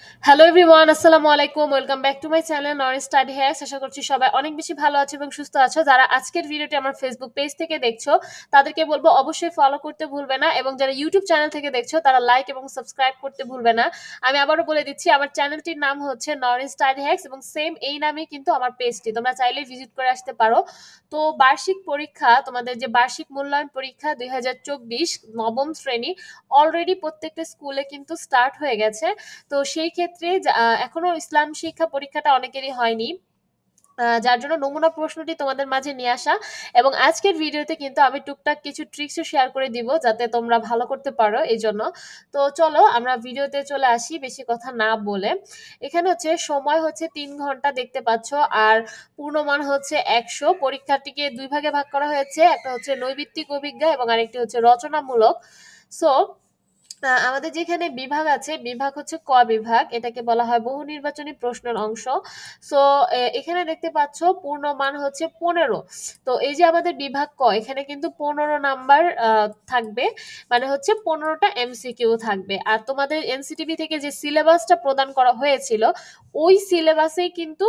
Hello everyone, আসসালামু আলাইকুম। Welcome back to my channel Naresh study hacks. আশা করছি সবাই অনেক বেশি ভালো আছো এবং সুস্থ আছো। যারা আজকের ভিডিওটি আমার ফেসবুক পেজ থেকে দেখছো তাদেরকে বলবো অবশ্যই ফলো করতে ভুলবে না, এবং যারা ইউটিউব চ্যানেল থেকে দেখছো তারা লাইক এবং সাবস্ক্রাইব করতে ভুলবে না। আমি আবারও বলে দিচ্ছি, আমার চ্যানেলটির নাম হচ্ছে নরেশ স্টাডি হ্যাক্স এবং সেম এই নামেই কিন্তু আমার পেজটি, তোমরা চাইলে ভিজিট করে আসতে পারো। তো বার্ষিক পরীক্ষা, তোমাদের যে বার্ষিক মূল্যায়ন পরীক্ষা 2024 নবম শ্রেণী অলরেডি প্রত্যেকটা স্কুলে কিন্তু স্টার্ট হয়ে গেছে। তো সেই ক্ষেত্রে এখনো ইসলাম শিক্ষা পরীক্ষাটা অনেকেরই হয়নি, যার জন্য নমুনা প্রশ্নটি তোমাদের মাঝে নিয়ে আসা। এবং আজকের ভিডিওতে কিন্তু আমি টুকটাক কিছু ট্রিক্সও শেয়ার করে দিব যাতে তোমরা ভালো করতে পারো এই জন্য। তো চলো আমরা ভিডিওতে চলে আসি বেশি কথা না বলে। এখানে হচ্ছে সময় হচ্ছে 3 ঘন্টা দেখতে পাচ্ছ, আর পূর্ণমান হচ্ছে 100। পরীক্ষাটিকে দুই ভাগে ভাগ করা হয়েছে, একটা হচ্ছে নৈবিত্তিক অভিজ্ঞতা এবং আরেকটি হচ্ছে রচনামূলক। সো আমাদের যেখানে বিভাগ আছে, বিভাগ হচ্ছে ক বিভাগ, এটাকে বলা হয় বহু নির্বাচনী প্রশ্নের অংশ। সো এখানে দেখতে পাচ্ছ পূর্ণমান হচ্ছে 15। তো এই যে আমাদের বিভাগ ক, এখানে কিন্তু 15 নাম্বার থাকবে, মানে হচ্ছে 15টা এমসিকিউ থাকবে। আর তোমাদের এনসিটিভি থেকে যে সিলেবাসটা প্রদান করা হয়েছিল ওই সিলেবাসেই কিন্তু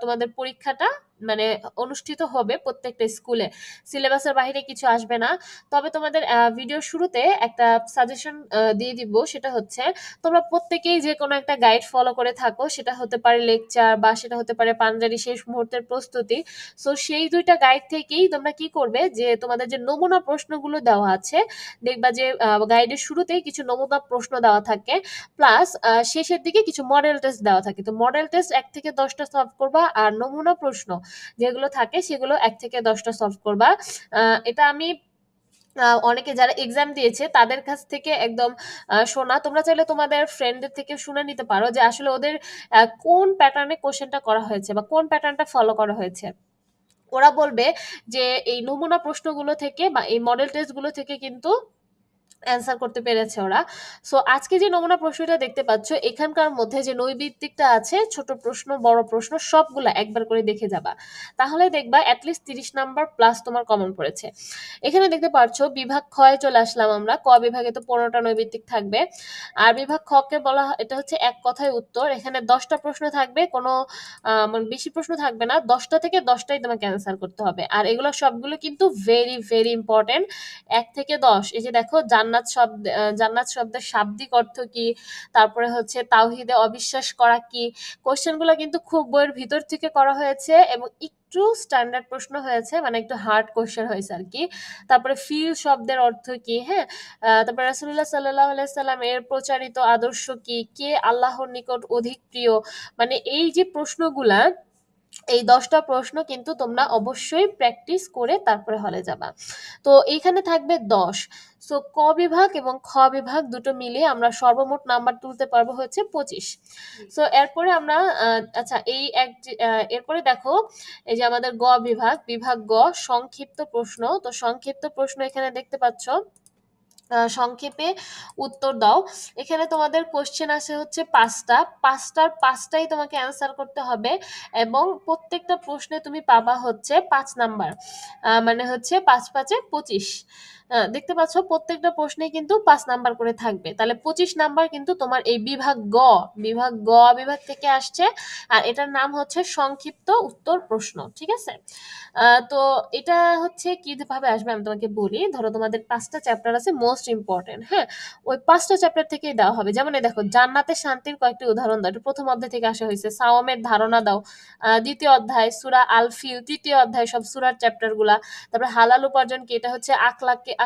তোমাদের পরীক্ষাটা মানে অনুষ্ঠিত হবে প্রত্যেকটা স্কুলে। সিলেবাসের বাইরে কিছু আসবে না। তবে তোমাদের ভিডিওর শুরুতে একটা সাজেশন দিয়ে দিব, সেটা হচ্ছে তোমরা প্রত্যেকেই যে কোনো একটা গাইড ফলো করে থাকো, সেটা হতে পারে লেকচার বা সেটা হতে পারে পাঞ্জাবি শেষ মুহূর্তের প্রস্তুতি। সো সেই দুইটা গাইড থেকেই তোমরা কি করবে, যে তোমাদের যে নমুনা প্রশ্নগুলো দেওয়া আছে, দেখবা যে গাইডের শুরুতেই কিছু নমুনা প্রশ্ন দেওয়া থাকে, প্লাস শেষের দিকে কিছু মডেল টেস্ট দেওয়া থাকে। তো মডেল টেস্ট 1 থেকে 10টা সলভ করবা, আর নমুনা প্রশ্ন যেগুলো থাকে সেগুলো 1 থেকে 10টা সলভ করবা। এটা আমি অনেকে যারা এক্সাম দিয়েছে তাদের কাছ থেকে একদম শোনা। তোমরা চাইলে তোমাদের ফ্রেন্ডদের থেকে শুনে নিতে পারো যে আসলে ওদের কোন প্যাটার্নে কোশ্চেনটা করা হয়েছে বা কোন প্যাটার্নটা ফলো করা হয়েছে। ওরা বলবে যে এই নমুনা প্রশ্নগুলো থেকে বা এই মডেল টেস্টগুলো থেকে কিন্তু অ্যান্সার করতে পেরেছে ওরা। সো আজকে যে নমুনা প্রশ্নটা দেখতে পাচ্ছ, এখানকার মধ্যে যে নৈবিত্তিকটা আছে, ছোট প্রশ্ন বড় প্রশ্ন সবগুলা একবার করে দেখে যাবা, তাহলে দেখবা অ্যাটলিস্ট 30 নাম্বার প্লাস তোমার কমন পড়েছে। এখানে দেখতে পাচ্ছ বিভাগ ক্ষয় চলে আসলাম আমরা। ক বিভাগে তো 15টা নৈবিত্তিক থাকবে, আর বিভাগ খ কে বলা এটা হচ্ছে এক কথায় উত্তর। এখানে 10টা প্রশ্ন থাকবে, কোনো মানে বেশি প্রশ্ন থাকবে না, 10টা থেকে 10টাই তোমাকে অ্যান্সার করতে হবে। আর এগুলো সবগুলো কিন্তু ভেরি ভেরি ইম্পর্টেন্ট। 1 থেকে 10, এই যে দেখো জান্নাত শব্দ, জান্নাত শব্দের শাব্দিক অর্থ কি, তারপরে হচ্ছে তাওহিদে অবিশ্বাস করা কি। কোশ্চেনগুলো কিন্তু খুব বইয়ের ভিতর থেকে করা হয়েছে এবং একটু স্ট্যান্ডার্ড প্রশ্ন হয়েছে, মানে একটু হার্ড কোশ্চেন হয়েছে আর কি। তারপরে ফিল শব্দের অর্থ কি, হ্যাঁ। তারপরে রাসূলুল্লাহ সাল্লাল্লাহু আলাইহি সাল্লাম এর প্রচারিত আদর্শ কি, কে আল্লাহর নিকট অধিক প্রিয়। মানে এই যে প্রশ্নগুলা, এই 10টা প্রশ্ন কিন্তু তোমরা অবশ্যই প্র্যাকটিস করে তারপরে হলে যাবা। তো এইখানে থাকবে 10। সো ক বিভাগ এবং খ বিভাগ দুটো মিলিয়ে আমরা সর্বমোট নাম্বার তুলতে পারবো হচ্ছে 25। সো এরপরে আমরা আচ্ছা এই এরপরে দেখো, এই যে আমাদের গ বিভাগ, বিভাগ গ সংক্ষিপ্ত প্রশ্ন। তো সংক্ষিপ্ত প্রশ্ন এখানে দেখতে পাচ্ছ, সংক্ষেপে উত্তর দাও। এখানে তোমাদের কোশ্চেন আসে হচ্ছে 5টা, 5টার 5টাই তোমাকে অ্যান্সার করতে হবে, এবং প্রত্যেকটা প্রশ্নে তুমি পাবা হচ্ছে 5 নাম্বার। মানে হচ্ছে 5 5 এ 25। দেখতে পাচ্ছ প্রত্যেকটা প্রশ্নে কিন্তু 5 নাম্বার করে থাকবে, তাহলে 25 নাম্বার কিন্তু তোমার এই বিভাগ গ, বিভাগ গ বিভাগ থেকে আসছে। আর এটার নাম হচ্ছে সংক্ষিপ্ত উত্তর প্রশ্ন, ঠিক আছে। তো এটা হচ্ছে কিভাবে আসবে আমি তোমাকে বলি। ধরো তোমাদের 5টা চ্যাপ্টার আছে মোস্ট ইম্পর্টেন্ট, হ্যাঁ। ওই 5টা চ্যাপ্টার থেকেই দেওয়া হবে। যেমন এই দেখো, জান্নাতের শান্তির কয়েকটি উদাহরণ দাও, এটা প্রথম অধ্যায় থেকে আসা হয়েছে। সাওমের ধারণা দাও, দ্বিতীয় অধ্যায়। সূরা আল ফিল তৃতীয় অধ্যায়, সব সূরার চ্যাপ্টার গুলা। তারপরে হালাল উপার্জন কি, এটা হচ্ছে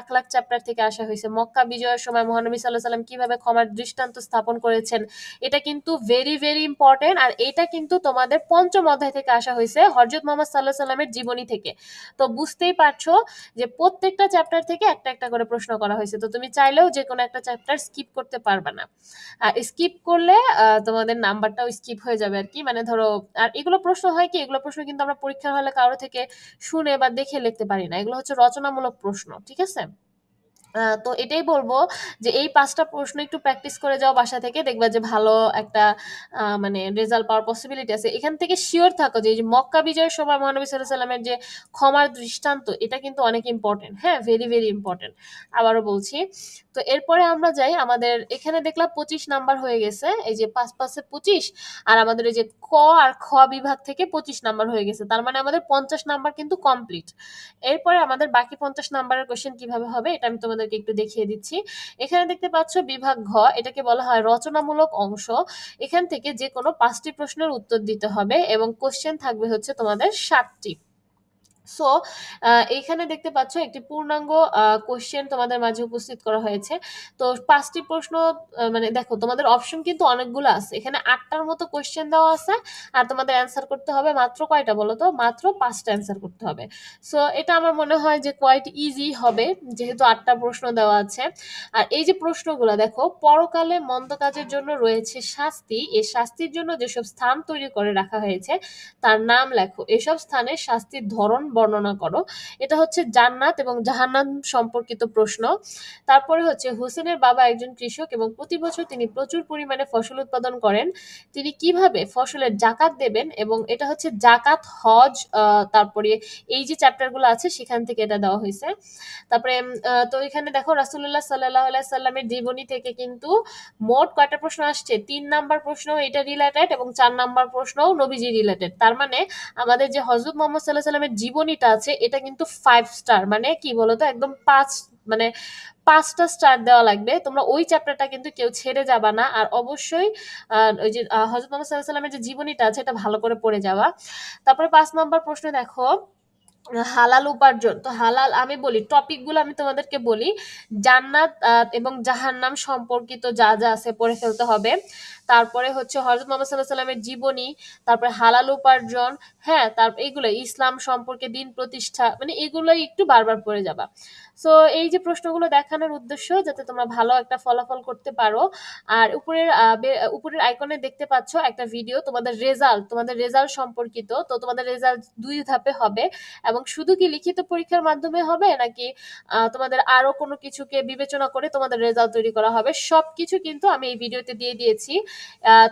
আখলাক চ্যাপ্টার থেকে আসা হয়েছে। মক্কা বিজয়ের সময় মহানবী সাল্লাল্লাহু আলাইহি সাল্লাম কিভাবে ক্ষমার দৃষ্টান্ত স্থাপন করেছেন, এটা কিন্তু ভেরি ভেরি ইম্পর্টেন্ট। আর এটা কিন্তু তোমাদের পঞ্চম অধ্যায় থেকে আসা হয়েছে, হযরত মুহাম্মদ সাল্লাল্লাহু আলাইহি সাল্লামের জীবনী থেকে। তো বুঝতেই পারছো যে প্রত্যেকটা চ্যাপ্টার থেকে একটা একটা করে প্রশ্ন করা হয়েছে। তো তুমি চাইলেও যে কোনো একটা চ্যাপ্টার স্কিপ করতে পারবে না। আর স্কিপ করলে তোমাদের নাম্বারটাও স্কিপ হয়ে যাবে আর কি। মানে ধরো, আর এগুলো প্রশ্ন হয় কি, এগুলো প্রশ্ন কিন্তু আমরা পরীক্ষার হলে কারো থেকে শুনে বা দেখে লিখতে পারি না, এগুলো হচ্ছে রচনামূলক প্রশ্ন, ঠিক আছে। তো এটাই বলবো যে এই 5টা প্রশ্ন একটু প্র্যাকটিস করে যাও বাসা থেকে, দেখবা যে ভালো একটা মানে রেজাল্ট পাওয়ার পসিবিলিটি আছে। এখান থেকে শিওর থাকো যে এই যে মক্কা বিজয়ের সময় মহানবী সাল্লাল্লাহু আলাইহি সাল্লামের যে ক্ষমার দৃষ্টান্ত, এটা কিন্তু অনেক ইম্পর্টেন্ট, হ্যাঁ, ভেরি ভেরি ইম্পর্টেন্ট। আবারও বলছি। তো এরপরে আমরা যাই, আমাদের এখানে দেখলাম 25 নাম্বার হয়ে গেছে, এই যে 5 5 25, আর আমাদের এই যে ক আর খ বিভাগ থেকে 25 নাম্বার হয়ে গেছে, তার মানে আমাদের 50 নাম্বার কিন্তু কমপ্লিট। এরপরে আমাদের বাকি 50 নাম্বারের কোশ্চেন কিভাবে হবে এটা আমি তোমাদেরকে একটু দেখিয়ে দিচ্ছি। এখানে দেখতে পাচ্ছ বিভাগ ঘ, এটাকে বলা হয় রচনামূলক অংশ। এখান থেকে যে কোনো 5টি প্রশ্নের উত্তর দিতে হবে এবং কোশ্চেন থাকবে হচ্ছে তোমাদের 7টি। সো এইখানে দেখতে পাচ্ছ একটি পূর্ণাঙ্গ কোশ্চেন তোমাদের মাঝে উপস্থিত করা হয়েছে। তো 5টি প্রশ্ন, মানে দেখো তোমাদের অপশন কিন্তু অনেকগুলো আছে, এখানে 8টার মতো কোশ্চেন দেওয়া আছে, আর তোমাদের অ্যান্সার করতে হবে মাত্র কয়টা বলো তো? মাত্র 5টা অ্যান্সার করতে হবে। সো এটা আমার মনে হয় যে কোয়াইট ইজি হবে, যেহেতু 8টা প্রশ্ন দেওয়া আছে। আর এই যে প্রশ্নগুলো দেখো, পরকালে মন্দ কাজের জন্য রয়েছে শাস্তি, এই শাস্তির জন্য যেসব স্থান তৈরি করে রাখা হয়েছে তার নাম লেখো, এসব স্থানে শাস্তির ধরন বর্ণনা করো। এটা হচ্ছে জান্নাত এবং জাহান্নাম সম্পর্কিত প্রশ্ন। তারপরে হচ্ছে হোসেনের বাবা একজন কৃষক এবং প্রতি বছর তিনি প্রচুর পরিমাণে ফসল উৎপাদন করেন, তিনি কিভাবে ফসলের জাকাত দেবেন, এবং এটা হচ্ছে জাকাত, হজ, তারপরে এই যে চ্যাপ্টারগুলো আছে সেখান থেকে এটা দেওয়া হয়েছে। তারপরে তো এখানে দেখো রাসূলুল্লাহ সাল্লাল্লাহু আলাইহি সাল্লামের জীবনী থেকে কিন্তু মোট কয়টা প্রশ্ন আসছে? 3 নাম্বার প্রশ্ন এটা রিলেটেড এবং 4 নাম্বার প্রশ্নও নবীজি রিলেটেড। তার মানে আমাদের যে হযরত মুহাম্মদ সাল্লাল্লাহু আলাইহি সাল্লামের জীবনীটা আছে এটা কিন্তু 5 স্টার, মানে কি বলতো একদম 5, মানে 5টা স্টার দেওয়া লাগবে। তোমরা ওই চ্যাপ্টারটা কিন্তু কেউ ছেড়ে যাবা না, আর অবশ্যই ওই যে হযরত মুহাম্মদ সাল্লাল্লাহু আলাইহি সাল্লামের যে জীবনীটা আছে এটা ভালো করে পড়ে যাওয়া। তারপরে 5 নাম্বার প্রশ্ন দেখো, হালাল উপার্জন। তো হালাল, আমি বলি টপিকগুলো আমি তোমাদেরকে বলি, জান্নাত এবং জাহান্নাম সম্পর্কিত যা যা আছে পড়ে ফেলতে হবে। তারপরে হচ্ছে হযরত মুহাম্মদ সাল্লাল্লাহু আলাইহি সাল্লামের জীবনী, তারপরে হালাল উপার্জন, হ্যাঁ, তারপর এগুলো ইসলাম সম্পর্কে, দিন প্রতিষ্ঠা, মানে এগুলোই একটু বারবার পড়ে যাবা। সো এই যে প্রশ্নগুলো দেখানোর উদ্দেশ্য যাতে তোমরা ভালো একটা ফলাফল করতে পারো। আর উপরের আইকনে দেখতে পাচ্ছ একটা ভিডিও, তোমাদের রেজাল্ট সম্পর্কিত। তো তোমাদের রেজাল্ট 2 ধাপে হবে, এবং শুধু কি লিখিত পরীক্ষার মাধ্যমে হবে নাকি তোমাদের আরো কোনো কিছুকে বিবেচনা করে তোমাদের রেজাল্ট তৈরি করা হবে, সবকিছু কিন্তু আমি এই ভিডিওতে দিয়ে দিয়েছি।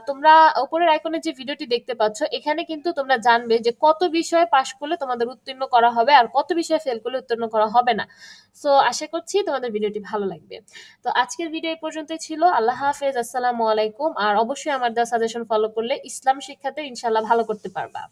তোমরা উপরের আইকনে যে ভিডিওটি দেখতে পাচ্ছ এখানে কিন্তু তোমরা জানবে যে কত বিষয়ে পাশ করলে তোমাদের উত্তীর্ণ করা হবে আর কত বিষয়ে ফেল করলে উত্তীর্ণ করা হবে না। সো আশা করছি তোমাদের ভিডিওটি ভালো লাগবে। তো আজকের ভিডিও এই পর্যন্তই ছিল। আল্লাহ হাফেজ, আসসালামু আলাইকুম। আর অবশ্যই আমার দেওয়া সাজেশন ফলো করলে ইসলাম শিক্ষাতে ইনশাআল্লাহ ভালো করতে পারবা।